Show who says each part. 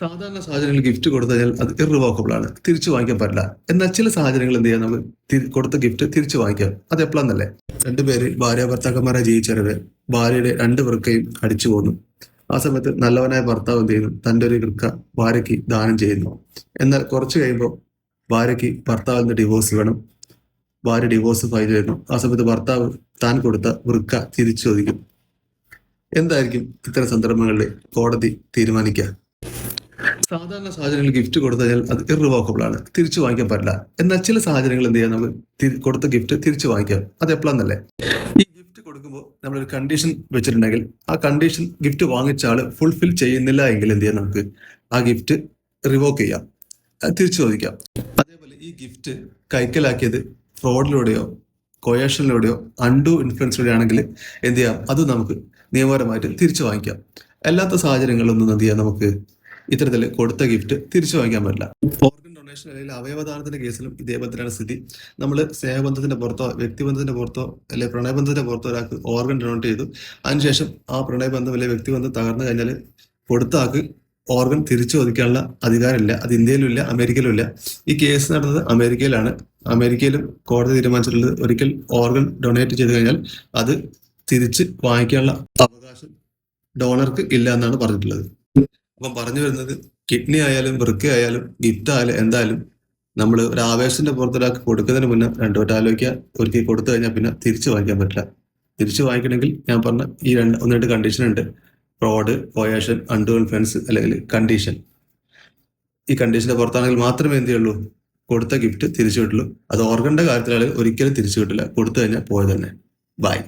Speaker 1: സാധാരണ സാഹചര്യങ്ങളിൽ ഗിഫ്റ്റ് കൊടുത്തു കഴിഞ്ഞാൽ അത് ഇറിവോക്കബിൾ ആണ്, തിരിച്ചു വാങ്ങിക്കാൻ പറ്റില്ല. എന്നാൽ ചില സാഹചര്യങ്ങൾ എന്ത് ചെയ്യാം, നമുക്ക് കൊടുത്ത ഗിഫ്റ്റ് തിരിച്ചു വാങ്ങിക്കാം. അത് എപ്പോഴാന്നല്ലേ, രണ്ടുപേര് ഭാര്യ ഭർത്താക്കന്മാരെ ജീവിച്ചവര് ഭാര്യയുടെ 2 വൃക്കയും അടിച്ചു പോന്നു. ആ സമയത്ത് നല്ലവനായ ഭർത്താവ് എന്ത് ചെയ്യുന്നു, തന്റെ ഒരു വൃക്ക ഭാര്യയ്ക്ക് ദാനം ചെയ്യുന്നു. എന്നാൽ കുറച്ച് കഴിയുമ്പോൾ ഭാര്യയ്ക്ക് ഭർത്താവിന്റെ ഡിവോഴ്സ് വേണം. ഭാര്യ ഡിവോഴ്സ് ഫയൽ ചെയ്യുന്നു. ആ സമയത്ത് ഭർത്താവ് താൻ കൊടുത്ത വൃക്ക തിരിച്ചു ചോദിക്കും. എന്തായിരിക്കും ഇത്തരം സന്ദർഭങ്ങളിൽ കോടതി തീരുമാനിക്കുക? സാധാരണ സാഹചര്യങ്ങളിൽ ഗിഫ്റ്റ് കൊടുത്തു കഴിഞ്ഞാൽ അത് ഇറിവോക്കബിൾ ആണ്, തിരിച്ചു വാങ്ങിക്കാൻ പറ്റില്ല. എന്നാൽ ചില സാഹചര്യങ്ങൾ എന്ത് ചെയ്യാം, നമുക്ക് കൊടുത്ത ഗിഫ്റ്റ് തിരിച്ചു വാങ്ങിക്കാം. അത് എപ്പോഴാന്നല്ലേ, ഈ ഗിഫ്റ്റ് കൊടുക്കുമ്പോൾ നമ്മളൊരു കണ്ടീഷൻ വെച്ചിട്ടുണ്ടെങ്കിൽ ആ കണ്ടീഷൻ ഗിഫ്റ്റ് വാങ്ങിച്ച ആള് ഫുൾഫിൽ ചെയ്യുന്നില്ല എങ്കിൽ എന്ത് ചെയ്യാം, നമുക്ക് ആ ഗിഫ്റ്റ് റിവോക്ക് ചെയ്യാം, തിരിച്ചു ചോദിക്കാം. അതേപോലെ ഈ ഗിഫ്റ്റ് കൈക്കലാക്കിയത് ഫ്രോഡിലൂടെയോ കൊയേഷനിലൂടെയോ അൺഡു ഇൻഫ്ലുവൻസിലൂടെ ആണെങ്കിൽ എന്ത് ചെയ്യാം, അത് നമുക്ക് നിയമപരമായിട്ട് തിരിച്ചു വാങ്ങിക്കാം. അല്ലാത്ത സാഹചര്യങ്ങളിലൊന്നും എന്ത് ചെയ്യാം, നമുക്ക് ഇത്തരത്തിൽ കൊടുത്ത ഗിഫ്റ്റ് തിരിച്ചു വാങ്ങിക്കാൻ പറ്റില്ല. ഓർഗൻ ഡൊണേഷൻ അല്ലെങ്കിൽ അവയവദാനത്തിന്റെ കേസിലും ഇതേപോലെ തന്നെയാണ് സ്ഥിതി. നമ്മൾ സ്നേഹബന്ധത്തിന്റെ പുറത്തോ വ്യക്തിബന്ധത്തിന്റെ പുറത്തോ അല്ലെങ്കിൽ പ്രണയബന്ധത്തിന്റെ പുറത്തോ ഒരാൾക്ക് ഓർഗൻ ഡൊണേറ്റ് ചെയ്തു, അതിനുശേഷം ആ പ്രണയബന്ധം അല്ലെങ്കിൽ വ്യക്തിബന്ധം തകർന്നു കഴിഞ്ഞാൽ കൊടുത്ത ആൾക്ക് ഓർഗൻ തിരിച്ചു ചോദിക്കാനുള്ള അധികാരമില്ല. അത് ഇന്ത്യയിലും ഇല്ല, അമേരിക്കയിലും ഇല്ല. ഈ കേസ് നടന്നത് അമേരിക്കയിലാണ്. അമേരിക്കയിലും കോടതി തീരുമാനിച്ചിട്ടുള്ളത് ഒരിക്കൽ ഓർഗൻ ഡൊണേറ്റ് ചെയ്തു കഴിഞ്ഞാൽ അത് തിരിച്ച് വാങ്ങിക്കാനുള്ള അവകാശം ഡോണർക്ക് ഇല്ല എന്നാണ് പറഞ്ഞിട്ടുള്ളത്. അപ്പം പറഞ്ഞു വരുന്നത്, കിഡ്നി ആയാലും വൃക്ക ആയാലും ഗിഫ്റ്റ് ആയാലും എന്തായാലും നമ്മൾ ഒരു ആവേശത്തിന്റെ പുറത്ത് ഒരാൾക്ക് കൊടുക്കുന്നതിന് മുന്നേ രണ്ടുവട്ടം ആലോചിക്കുക. ഒരിക്കൽ കൊടുത്തു കഴിഞ്ഞാൽ പിന്നെ തിരിച്ചു വാങ്ങിക്കാൻ പറ്റില്ല. തിരിച്ചു വാങ്ങിക്കണമെങ്കിൽ ഞാൻ പറഞ്ഞ ഈ ഒന്ന് രണ്ട് കണ്ടീഷൻ ഉണ്ട്: ഫ്രോഡ്, കൊയേഷൻ, അൺഡു ഇൻഫ്ലുവൻസ് അല്ലെങ്കിൽ കണ്ടീഷൻ. ഈ കണ്ടീഷന്റെ പുറത്താണെങ്കിൽ മാത്രമേ എന്ത് ചെയ്യുള്ളൂ, കൊടുത്ത ഗിഫ്റ്റ് തിരിച്ചു കിട്ടുള്ളൂ. അത് ഓർഗന്റെ കാര്യത്തിലാണെങ്കിൽ ഒരിക്കലും തിരിച്ചു കിട്ടില്ല, കൊടുത്തു കഴിഞ്ഞാൽ പോയത് തന്നെ. ബൈ.